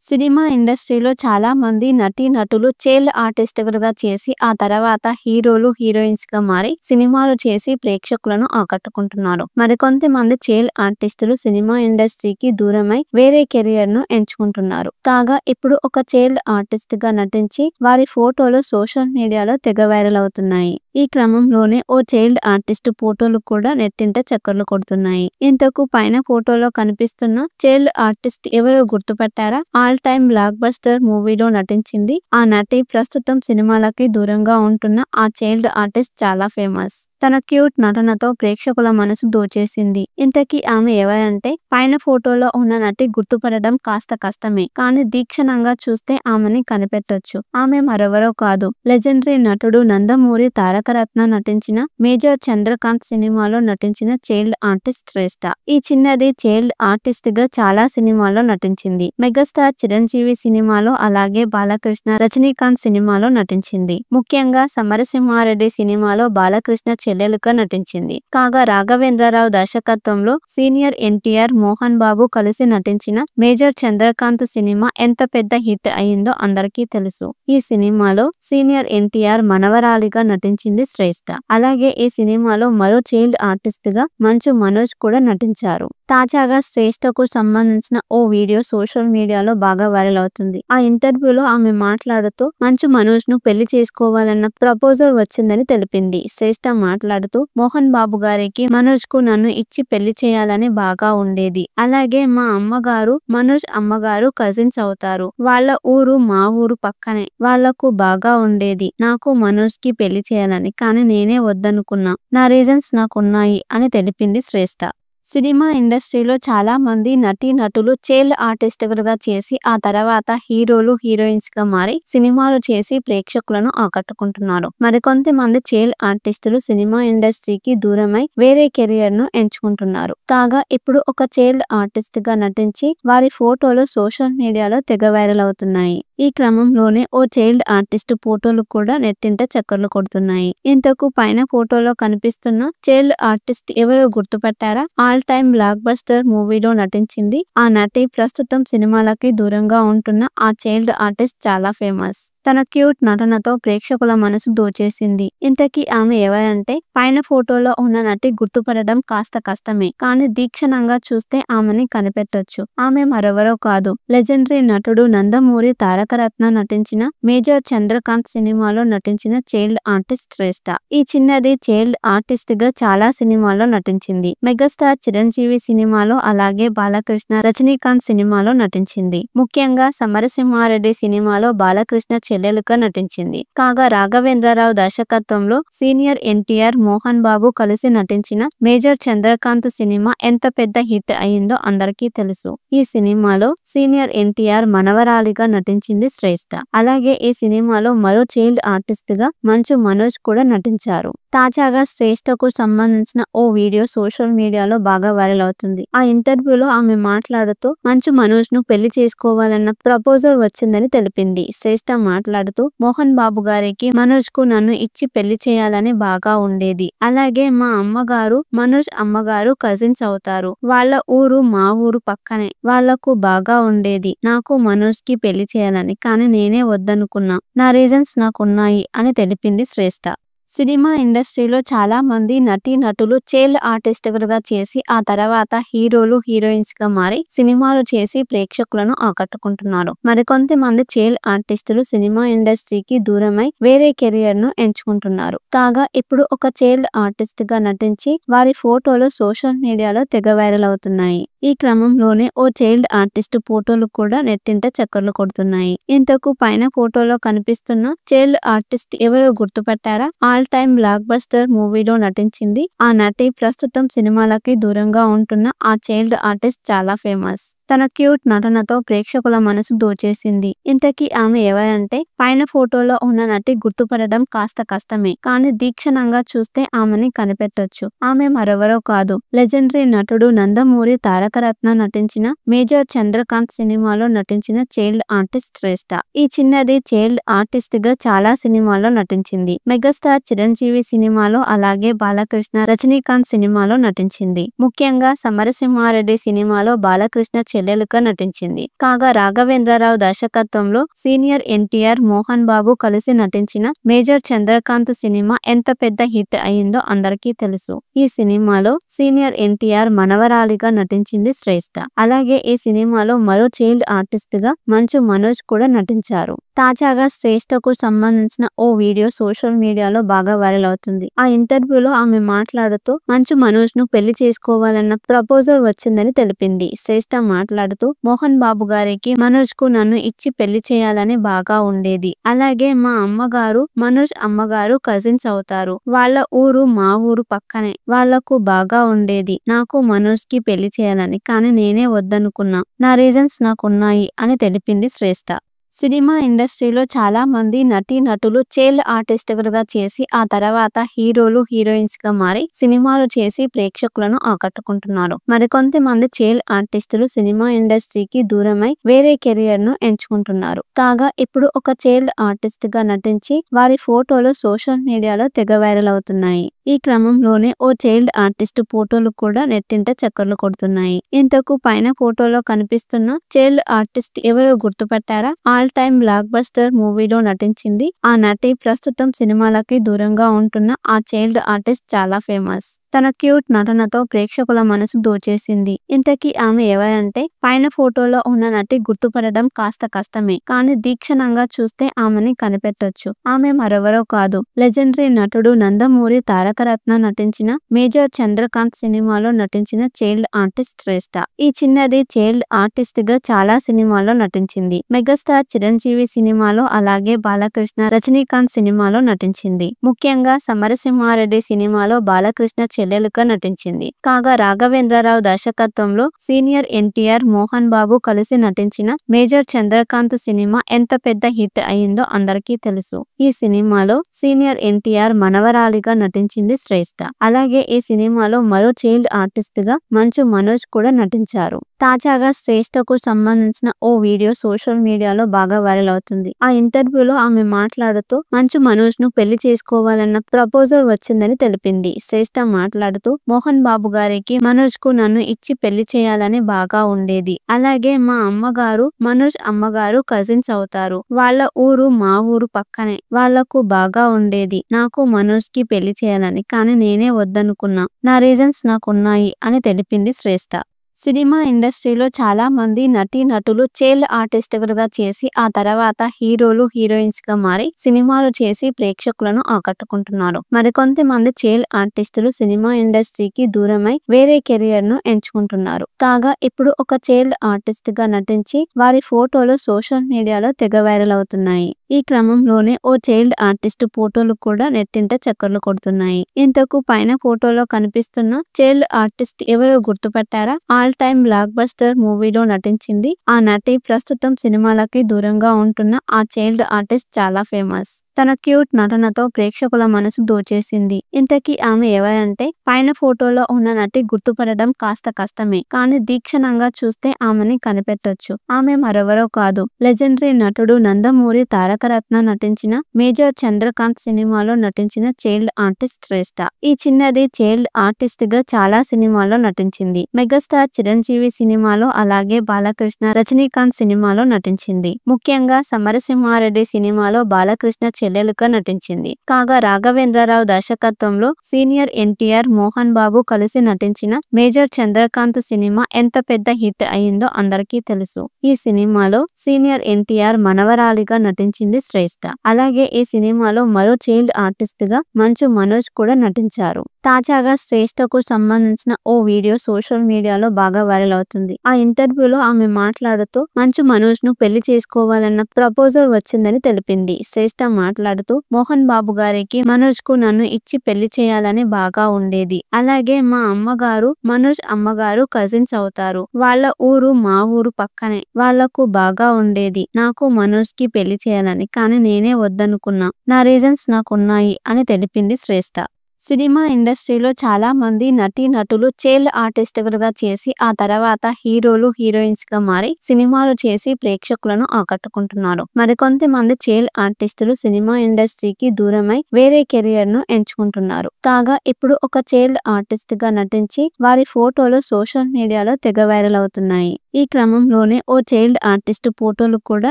Cinema ఇండస్ట్రీలో చాలా మంది నటీనటులు చైల్డ్ ఆర్టిస్టులుగా చేసి ఆ తర్వాత హీరోలు, హీరోయిన్స్‌గా మారి సినిమాలు చేసి ప్రేక్షకులను ఆకట్టుకుంటున్నారు. మరికొంతమంది చైల్డ్ ఆర్టిస్టులు సినిమా ఇండస్ట్రీకి దూరమై వేరే కెరియర్‌ను ఎంచుకుంటున్నారు. కాగా ఇప్పుడు ఒక చైల్డ్ ఆర్టిస్ట్‌గా నటించి వారి ఫోటోలు సోషల్ మీడియాలో తెగ వైరల్ అవుతున్నాయి. ఈ క్రమంలోనే ఓ చైల్డ్ ఆర్టిస్ట్ ఫోటోలు కూడా నెట్టింట చక్కర్లు కొడుతున్నాయి. ఇంతకు పైన ఫోటోలో కనిపిస్తున్న చైల్డ్ ఆర్టిస్ట్ ఎవరో గుర్తుపట్టారా? ఆల్ టైమ్ బ్లాక్ బస్టర్ మూవీలో నటించింది. ఆ నటి ప్రస్తుతం సినిమాలకి దూరంగా ఉంటున్న ఆ చైల్డ్ ఆర్టిస్ట్ చాలా ఫేమస్. తన క్యూట్ నటనతో ప్రేక్షకుల మనసు దోచేసింది. ఇంతకీ ఆమె ఎవరంటే పైన ఫోటోలో ఉన్న నటి గుర్తుపడడం కాస్త కష్టమే. కానీ దీక్షణంగా చూస్తే ఆమెని కనిపెట్టొచ్చు. ఆమె మరెవరో కాదు, లెజెండరీ నటుడు నందమూరి తారకరత్న నటించిన మేజర్ చంద్రకాంత్ సినిమాలో నటించిన చైల్డ్ ఆర్టిస్ట్ శ్రేష్ఠ. ఈ చిన్నది చైల్డ్ ఆర్టిస్ట్ గా చాలా సినిమాల్లో నటించింది. మెగాస్టార్ చిరంజీవి సినిమాలో, అలాగే బాలకృష్ణ, రజనీకాంత్ సినిమాలో నటించింది. ముఖ్యంగా సమరసింహారెడ్డి సినిమాలో బాలకృష్ణ చెల్లెలుగా నటించింది. కాగా రాఘవేంద్రరావు దర్శకత్వంలో సీనియర్ ఎన్టీఆర్, మోహన్ బాబు కలిసి నటించిన మేజర్ చంద్రకాంత్ సినిమా ఎంత పెద్ద హిట్ అయిందో అందరికీ తెలుసు. ఈ సినిమాలో సీనియర్ ఎన్టీఆర్ మనవరాలిగా నటించింది శ్రేష్ఠ. అలాగే ఈ సినిమాలో మరో చైల్డ్ ఆర్టిస్ట్ గా మంచు మనోజ్ కూడా నటించారు. తాజాగా శ్రేష్ఠకు సంబంధించిన ఓ వీడియో సోషల్ మీడియాలో బాగా వైరల్ అవుతుంది. ఆ ఇంటర్వ్యూలో ఆమె మాట్లాడుతూ మంచు మనోజ్ ను పెళ్లి చేసుకోవాలన్న ప్రపోజల్ వచ్చిందని తెలిపింది. శ్రేష్ఠ మాట్లాడుతూ, మోహన్ బాబు గారికి మనోజ్ కు నన్ను ఇచ్చి పెళ్లి చేయాలని బాగా ఉండేది. అలాగే మా అమ్మగారు, మనోజ్ అమ్మగారు కజిన్స్ అవుతారు. వాళ్ళ ఊరు మా ఊరు పక్కనే. వాళ్లకు బాగా ఉండేది నాకు మనోజ్ కి పెళ్లి చేయాలని. కానీ నేనే వద్దనుకున్నా. నా రీజన్స్ నాకున్నాయి అని తెలిపింది శ్రేష్ఠ. సినిమా ఇండస్ట్రీలో చాలా మంది నటీనటులు చైల్డ్ ఆర్టిస్టులుగా చేసి ఆ తర్వాత హీరోలు, హీరోయిన్స్‌గా మారి సినిమాలు చేసి ప్రేక్షకులను ఆకట్టుకుంటున్నారు. మరికొంతమంది చైల్డ్ ఆర్టిస్టులు సినిమా ఇండస్ట్రీకి దూరమై వేరే కెరియర్‌ను ఎంచుకుంటున్నారు. కాగా ఇప్పుడు ఒక చైల్డ్ ఆర్టిస్ట్‌గా నటించి వారి ఫోటోలు సోషల్ మీడియాలో తెగ వైరల్ అవుతున్నాయి. ఈ క్రమంలోనే ఓ చైల్డ్ ఆర్టిస్ట్ ఫోటోలు కూడా నెట్టింట చక్కర్లు కొడుతున్నాయి. ఇంతకు పైన ఫోటోలో కనిపిస్తున్న చైల్డ్ ఆర్టిస్ట్ ఎవరో గుర్తుపట్టారా? ఆల్ టైమ్ బ్లాక్ బస్టర్ మూవీలో నటించింది. ఆ నటి ప్రస్తుతం సినిమాలకి దూరంగా ఉంటున్న ఆ చైల్డ్ ఆర్టిస్ట్ చాలా ఫేమస్. తన క్యూట్ నటనతో ప్రేక్షకుల మనసు దోచేసింది. ఇంతకీ ఆమె ఎవరంటే పైన ఫోటోలో ఉన్న నటి గుర్తుపడడం కాస్త కష్టమే. కానీ దీక్షణంగా చూస్తే ఆమెని కనిపెట్టొచ్చు. ఆమె మరెవరో కాదు, లెజెండరీ నటుడు నందమూరి తారకరత్న నటించిన మేజర్ చంద్రకాంత్ సినిమాలో నటించిన చైల్డ్ ఆర్టిస్ట్ శ్రేష్ఠ. ఈ చిన్నది చైల్డ్ ఆర్టిస్ట్ గా చాలా సినిమాల్లో నటించింది. మెగాస్టార్ చిరంజీవి సినిమాలో, అలాగే బాలకృష్ణ, రజనీకాంత్ సినిమాలో నటించింది. ముఖ్యంగా సమరసింహారెడ్డి సినిమాలో బాలకృష్ణ చెల్లెలుగా నటించింది. కాగా రాఘవేంద్రరావు దర్శకత్వంలో సీనియర్ ఎన్టీఆర్, మోహన్ బాబు కలిసి నటించిన మేజర్ చంద్రకాంత్ సినిమా ఎంత పెద్ద హిట్ అయిందో అందరికీ తెలుసు. ఈ సినిమాలో సీనియర్ ఎన్టీఆర్ మనవరాలిగా నటించింది శ్రేష్ఠ. అలాగే ఈ సినిమాలో మరో చైల్డ్ ఆర్టిస్ట్ గా మంచు మనోజ్ కూడా నటించారు. తాజాగా శ్రేష్ఠకు సంబంధించిన ఓ వీడియో సోషల్ మీడియాలో బాగా వైరల్ అవుతుంది. ఆ ఇంటర్వ్యూలో ఆమె మాట్లాడుతూ మంచు మనోజ్ ను పెళ్లి చేసుకోవాలన్న ప్రపోజల్ వచ్చిందని తెలిపింది. శ్రేష్ఠ మాట్లాడుతూ, మోహన్ బాబు గారికి మనోజ్ కు నన్ను ఇచ్చి పెళ్లి చేయాలని బాగా ఉండేది. అలాగే మా అమ్మగారు, మనోజ్ అమ్మగారు కజిన్స్ అవుతారు. వాళ్ళ ఊరు మా ఊరు పక్కనే. వాళ్లకు బాగా ఉండేది నాకు మనోజ్ కి పెళ్లి చేయాలని. కానీ నేనే వద్దనుకున్నా. నా రీజన్స్ నాకున్నాయి అని తెలిపింది శ్రేష్ఠ. సినిమా ఇండస్ట్రీలో చాలా మంది నటీనటులు చైల్డ్ ఆర్టిస్టులుగా చేసి ఆ తర్వాత హీరోలు, హీరోయిన్స్‌గా మారి సినిమాలు చేసి ప్రేక్షకులను ఆకట్టుకుంటున్నారు. మరికొంతమంది చైల్డ్ ఆర్టిస్టులు సినిమా ఇండస్ట్రీకి దూరమై వేరే కెరియర్‌ను ఎంచుకుంటున్నారు. కాగా ఇప్పుడు ఒక చైల్డ్ ఆర్టిస్ట్‌గా నటించి వారి ఫోటోలు సోషల్ మీడియాలో తెగ వైరల్ అవుతున్నాయి. ఈ క్రమంలోనే ఓ చైల్డ్ ఆర్టిస్ట్ ఫోటోలు కూడా నెట్టింట చక్కర్లు కొడుతున్నాయి. ఇంతకు పైన ఫోటోలో కనిపిస్తున్న చైల్డ్ ఆర్టిస్ట్ ఎవరో గుర్తుపట్టారా? ఆల్ టైమ్ బ్లాక్ బస్టర్ మూవీలో నటించింది. ఆ నటి ప్రస్తుతం సినిమాలకి దూరంగా ఉంటున్న ఆ చైల్డ్ ఆర్టిస్ట్ చాలా ఫేమస్. తన క్యూట్ నటనతో ప్రేక్షకుల మనసు దోచేసింది. ఇంతకీ ఆమె ఎవరంటే పైన ఫోటోలో ఉన్న నటి గుర్తుపడడం కాస్త కష్టమే. కానీ దీక్షణంగా చూస్తే ఆమెని కనిపెట్టొచ్చు. ఆమె మరెవరో కాదు, లెజెండరీ నటుడు నందమూరి తారకరత్న నటించిన మేజర్ చంద్రకాంత్ సినిమాలో నటించిన చైల్డ్ ఆర్టిస్ట్ శ్రేష్ఠ. ఈ చిన్నది చైల్డ్ ఆర్టిస్ట్ గా చాలా సినిమాల్లో నటించింది. మెగాస్టార్ చిరంజీవి సినిమాలో, అలాగే బాలకృష్ణ, రజనీకాంత్ సినిమాలో నటించింది. ముఖ్యంగా సమరసింహారెడ్డి సినిమాలో బాలకృష్ణ చెల్లెలుగా నటించింది. కాగా రాఘవేంద్రరావు దర్శకత్వంలో సీనియర్ ఎన్టీఆర్, మోహన్ బాబు కలిసి నటించిన మేజర్ చంద్రకాంత్ సినిమా ఎంత పెద్ద హిట్ అయిందో అందరికీ తెలుసు. ఈ సినిమాలో సీనియర్ ఎన్టీఆర్ మనవరాలిగా నటించింది శ్రేష్ఠ. అలాగే ఈ సినిమాలో మరో చైల్డ్ ఆర్టిస్ట్ గా మంచు మనోజ్ కూడా నటించారు. తాజాగా శ్రేష్ఠకు సంబంధించిన ఓ వీడియో సోషల్ మీడియాలో బాగా వైరల్ అవుతుంది. ఆ ఇంటర్వ్యూలో ఆమె మాట్లాడుతూ మంచు మనోజ్ ను పెళ్లి చేసుకోవాలన్న ప్రపోజల్ వచ్చిందని తెలిపింది. శ్రేష్ఠ మాట్లాడుతూ మోహన్ బాబు గారికి మనోజ్ కు నన్ను ఇచ్చి పెళ్లి చేయాలని బాగా ఉండేది. అలాగే మా అమ్మగారు మనోజ్ అమ్మగారు కజిన్స్ అవుతారు. వాళ్ళ ఊరు మా ఊరు పక్కనే. వాళ్లకు బాగా ఉండేది నాకు మనోజ్ కి పెళ్లి చేయాలని. కానీ నేనే వద్దనుకున్నా. నా రీజన్స్ నాకున్నాయి అని తెలిపింది శ్రేష్ఠ. సినిమా ఇండస్ట్రీలో చాలా మంది నటీ నటులు చైల్డ్ ఆర్టిస్టులుగా చేసి ఆ తర్వాత హీరోలు హీరోయిన్స్ గా మారి సినిమాలు చేసి ప్రేక్షకులను ఆకట్టుకుంటున్నారు. మరికొంతమంది చైల్డ్ ఆర్టిస్టులు సినిమా ఇండస్ట్రీకి దూరమై వేరే కెరియర్ ను ఎంచుకుంటున్నారు. కాగా ఇప్పుడు ఒక చైల్డ్ ఆర్టిస్ట్ గా నటించి వారి ఫోటోలు సోషల్ మీడియాలో తెగ వైరల్ అవుతున్నాయి. ఈ క్రమంలోనే ఓ చైల్డ్ ఆర్టిస్ట్ ఫోటోలు కూడా నెట్టింట చక్కర్లు కొడుతున్నాయి. ఇంతకు పైన ఫోటోలో కనిపిస్తున్న చైల్డ్ ఆర్టిస్ట్ ఎవరో గుర్తుపట్టారా? ఆల్ టైమ్ బ్లాక్ బస్టర్ మూవీలో నటించింది ఆ నటి. ప్రస్తుతం సినిమాలకి దూరంగా ఉంటున్న ఆ చైల్డ్ ఆర్టిస్ట్ చాలా ఫేమస్. తన క్యూట్ నటనతో ప్రేక్షకుల మనసు దోచేసింది. ఇంతకీ ఆమె ఎవరంటే పైన ఫోటోలో ఉన్న నటి గుర్తుపడడం కాస్త కష్టమే. కానీ దీక్షణంగా చూస్తే ఆమెని కనిపెట్టొచ్చు. ఆమె మరెవరో కాదు, లెజెండరీ నటుడు నందమూరి తారకరత్న నటించిన మేజర్ చంద్రకాంత్ సినిమాలో నటించిన చైల్డ్ ఆర్టిస్ట్ శ్రేష్ఠ. ఈ చిన్నది చైల్డ్ ఆర్టిస్ట్ గా చాలా సినిమాల్లో నటించింది. మెగాస్టార్ చిరంజీవి సినిమాలో, అలాగే బాలకృష్ణ, రజనీకాంత్ సినిమాలో నటించింది. ముఖ్యంగా సమరసింహారెడ్డి సినిమాలో బాలకృష్ణ చెల్లెలుగా నటించింది. కాగా రాఘవేంద్రరావు దర్శకత్వంలో సీనియర్ ఎన్టీఆర్, మోహన్ బాబు కలిసి నటించిన మేజర్ చంద్రకాంత్ సినిమా ఎంత పెద్ద హిట్ అయిందో అందరికీ తెలుసు. ఈ సినిమాలో సీనియర్ ఎన్టీఆర్ మనవరాలిగా నటించింది శ్రేష్ఠ. అలాగే ఈ సినిమాలో మరో చైల్డ్ ఆర్టిస్ట్ గా మంచు మనోజ్ కూడా నటించారు. తాజాగా శ్రేష్ఠకు సంబంధించిన ఓ వీడియో సోషల్ మీడియాలో బాగా వైరల్ అవుతుంది. ఆ ఇంటర్వ్యూలో ఆమె మాట్లాడుతూ మంచు మనోజ్ ను పెళ్లి చేసుకోవాలన్న ప్రపోజల్ వచ్చిందని తెలిపింది. శ్రేష్ఠ మాట్లాడుతూ మోహన్ బాబు గారికి మనోజ్ కు నన్ను ఇచ్చి పెళ్లి చేయాలని బాగా ఉండేది. అలాగే మా అమ్మగారు మనోజ్ అమ్మగారు కజిన్స్ అవుతారు. వాళ్ళ ఊరు మా ఊరు పక్కనే. వాళ్లకు బాగా ఉండేది నాకు మనోజ్ కి పెళ్లి చేయాలని. కానీ నేనే వద్దనుకున్నా. నా రీజన్స్ నాకున్నాయి అని తెలిపింది శ్రేష్ఠ. సినిమా ఇండస్ట్రీలో చాలా మంది నటీ నటులు చైల్డ్ ఆర్టిస్టులుగా చేసి ఆ తర్వాత హీరోలు హీరోయిన్స్ గా మారి సినిమాలు చేసి ప్రేక్షకులను ఆకట్టుకుంటున్నారు. మరికొంతమంది చైల్డ్ ఆర్టిస్టులు సినిమా ఇండస్ట్రీకి దూరమై వేరే కెరియర్ ను ఎంచుకుంటున్నారు. కాగా ఇప్పుడు ఒక చైల్డ్ ఆర్టిస్ట్ గా నటించి వారి ఫోటోలు సోషల్ మీడియాలో తెగ వైరల్ అవుతున్నాయి. ఈ క్రమంలోనే ఓ చైల్డ్ ఆర్టిస్ట్ ఫోటోలు కూడా నెట్టింట చక్కర్లు కొడుతున్నాయి. ఇంతకు పైన ఫోటోలో కనిపిస్తున్న చైల్డ్ ఆర్టిస్ట్ ఎవరో గుర్తుపట్టారా? ఆల్ టైమ్ బ్లాక్ బస్టర్ మూవీలో నటించింది ఆ నటి. ప్రస్తుతం సినిమాలకి దూరంగా ఉంటున్న ఆ చైల్డ్ ఆర్టిస్ట్ చాలా ఫేమస్. తన క్యూట్ నటనతో ప్రేక్షకుల మనసు దోచేసింది. ఇంతకీ ఆమె ఎవరంటే పైన ఫోటోలో ఉన్న నటి గుర్తుపడడం కాస్త కష్టమే. కానీ దీక్షణంగా చూస్తే ఆమెని కనిపెట్టొచ్చు. ఆమె మరెవరో కాదు, లెజెండరీ నటుడు నందమూరి తారకరత్న నటించిన మేజర్ చంద్రకాంత్ సినిమాలో నటించిన చైల్డ్ ఆర్టిస్ట్ శ్రేష్ఠ. ఈ చిన్నది చైల్డ్ ఆర్టిస్ట్ గా చాలా సినిమాల్లో నటించింది. మెగాస్టార్ చిరంజీవి సినిమాలో, అలాగే బాలకృష్ణ, రజనీకాంత్ సినిమాలో నటించింది. ముఖ్యంగా సమరసింహారెడ్డి సినిమాలో బాలకృష్ణ చెల్లెలుగా నటించింది. కాగా రాఘవేంద్రరావు దర్శకత్వంలో సీనియర్ ఎన్టీఆర్, మోహన్ బాబు కలిసి నటించిన మేజర్ చంద్రకాంత్ సినిమా ఎంత పెద్ద హిట్ అయిందో అందరికీ తెలుసు. ఈ సినిమాలో సీనియర్ ఎన్టీఆర్ మనవరాలిగా నటించింది శ్రేష్ఠ. అలాగే ఈ సినిమాలో మరో చైల్డ్ ఆర్టిస్ట్ గా మంచు మనోజ్ కూడా నటించారు. తాజాగా శ్రేష్ఠకు సంబంధించిన ఓ వీడియో సోషల్ మీడియాలో బాగా వైరల్ అవుతుంది. ఆ ఇంటర్వ్యూలో ఆమె మాట్లాడుతూ మంచు మనోజ్ ను పెళ్లి చేసుకోవాలన్న ప్రపోజల్ వచ్చిందని తెలిపింది. శ్రేష్ఠ మాట్లాడుతూ మోహన్ బాబు గారికి మనోజ్ కు నన్ను ఇచ్చి పెళ్లి చేయాలని బాగా ఉండేది. అలాగే మా అమ్మగారు మనోజ్ అమ్మగారు కజిన్స్ అవుతారు. వాళ్ళ ఊరు మా ఊరు పక్కనే. వాళ్లకు బాగా ఉండేది నాకు మనోజ్ కి పెళ్లి చేయాలని. కానీ నేనే వద్దనుకున్నా. నా రీజన్స్ నాకున్నాయి అని తెలిపింది శ్రేష్ఠ. సినిమా ఇండస్ట్రీలో చాలా మంది నటీనటులు చైల్డ్ ఆర్టిస్టులుగా చేసి ఆ తర్వాత హీరోలు, హీరోయిన్స్‌గా మారి సినిమాలు చేసి ప్రేక్షకులను ఆకట్టుకుంటున్నారు. మరికొంతమంది చైల్డ్ ఆర్టిస్టులు సినిమా ఇండస్ట్రీకి దూరమై వేరే కెరియర్‌ను ఎంచుకుంటున్నారు. కాగా ఇప్పుడు ఒక చైల్డ్ ఆర్టిస్ట్‌గా నటించి వారి ఫోటోలు సోషల్ మీడియాలో తెగ వైరల్ అవుతున్నాయి. ఈ క్రమంలోనే ఓ చైల్డ్ ఆర్టిస్ట్ ఫోటోలు కూడా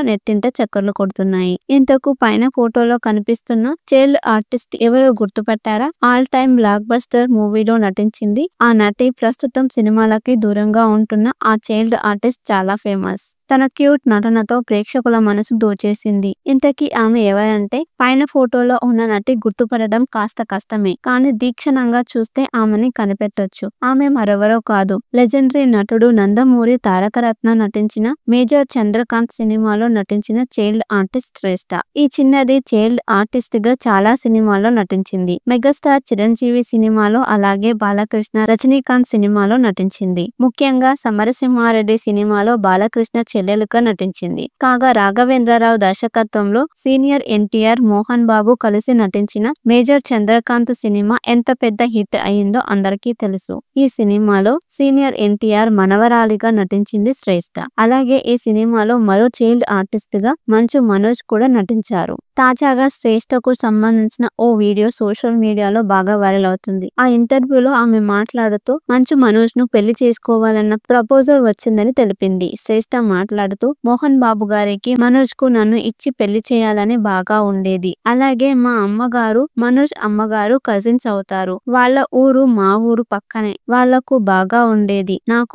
నెట్టింట చక్కర్లు కొడుతున్నాయి. ఇంతకు పైన ఫోటోలో కనిపిస్తున్న చైల్డ్ ఆర్టిస్ట్ ఎవరో గుర్తుపట్టారా? ఆల్ టైమ్ బ్లాక్ బస్టర్ మూవీలో నటించింది ఆ నటి ప్రస్తుతం సినిమాలకి దూరంగా ఉంటున్న ఆ చైల్డ్ ఆర్టిస్ట్ చాలా ఫేమస్. తన క్యూట్ నటనతో ప్రేక్షకుల మనసు దోచేసింది. ఇంతకీ ఆమె ఎవరంటే పైన ఫోటోలో ఉన్న నటి గుర్తుపడడం కాస్త కష్టమే. కానీ దీక్షణంగా చూస్తే ఆమెని కనిపెట్టొచ్చు. ఆమె మరెవరో కాదు, లెజెండరీ నటుడు నందమూరి తారకరత్న నటించిన మేజర్ చంద్రకాంత్ సినిమాలో నటించిన చైల్డ్ ఆర్టిస్ట్ శ్రేష్ఠ. ఈ చిన్నది చైల్డ్ ఆర్టిస్ట్ గా చాలా సినిమాల్లో నటించింది. మెగాస్టార్ చిరంజీవి సినిమాలో, అలాగే బాలకృష్ణ, రజనీకాంత్ సినిమాలో నటించింది. ముఖ్యంగా సమరసింహారెడ్డి సినిమాలో బాలకృష్ణ చెల్లెలుగా నటించింది. కాగా రాఘవేంద్రరావు దర్శకత్వంలో సీనియర్ ఎన్టీఆర్, మోహన్ బాబు కలిసి నటించిన మేజర్ చంద్రకాంత్ సినిమా ఎంత పెద్ద హిట్ అయిందో అందరికీ తెలుసు. ఈ సినిమాలో సీనియర్ ఎన్టీఆర్ మనవరాలిగా నటించింది శ్రేష్ఠ. అలాగే ఈ సినిమాలో మరో చైల్డ్ ఆర్టిస్ట్ గా మంచు మనోజ్ కూడా నటించారు. తాజాగా శ్రేష్ఠకు సంబంధించిన ఓ వీడియో సోషల్ మీడియాలో బాగా వైరల్ అవుతుంది. ఆ ఇంటర్వ్యూలో ఆమె మాట్లాడుతూ మంచు మనోజ్ ను పెళ్లి చేసుకోవాలన్న ప్రపోజల్ వచ్చిందని తెలిపింది. శ్రేష్ఠ మాట్లాడుతూ మోహన్ బాబు గారికి మనోజ్ కు నన్ను ఇచ్చి పెళ్లి చేయాలని బాగా ఉండేది. అలాగే మా అమ్మగారు మనోజ్ అమ్మగారు కజిన్స్ అవుతారు. వాళ్ళ ఊరు మా ఊరు పక్కనే. వాళ్లకు బాగా ఉండేది. నాకు